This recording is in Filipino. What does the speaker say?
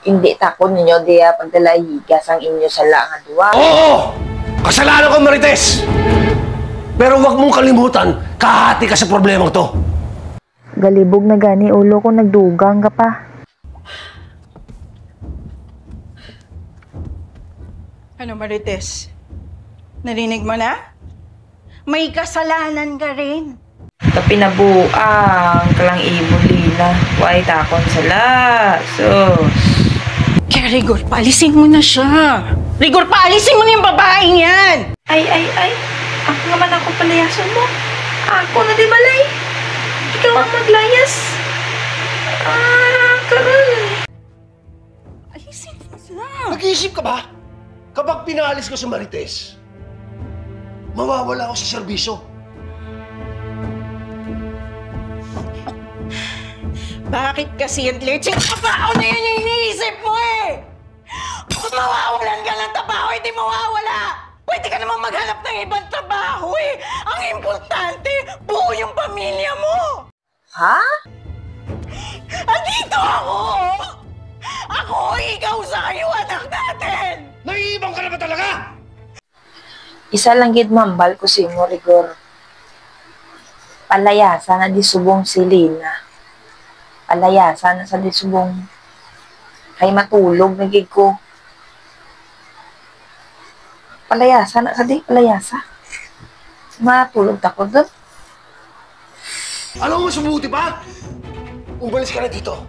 Hindi takon ninyo diya pagdalahigas ang inyo sa nga duwa. Oo! Kasalanan ko, Marites! Pero huwag mong kalimutan, kahati ka sa problema to. Galibog na gani ulo ko, nagdugang ka pa. Ano, Marites? Narinig mo na? May kasalanan ka rin. Sa pinabuang kalang ibulina, huwag takon sala. Sus. Kaya Rigor, paalisin mo na siya. Rigor, paalisin mo na yung babaeng yan! Ay. Ako naman ako palayason mo. Ako na di balay. Ikaw ang maglayas. Karoon. Alisin mo siya. Nag-iisip ka ba? Kapag pinaalis ko si Marites, mawawala ako sa serbisyo. Bakit kasi yung lecheng trabaho na yan yung iniisip mo eh? Kung mawawalan ka ng trabaho, hindi mawawala! Pwede ka namang maghanap ng ibang trabaho eh! Ang importante, buo yung pamilya mo! Ha? Andito ako! Ako, ikaw sa kayo, anak natin! Naiibang ka na ba talaga? Isa lang gid mambal ko si mo, Rigor. Palayasa na di subong si Lina. Palayasa na sa di subong kay matulog na gid ko. Palayasa na sa di palayasa. Matulog ta ko doon. Alam mo, subuti pa? Umalis ka na dito.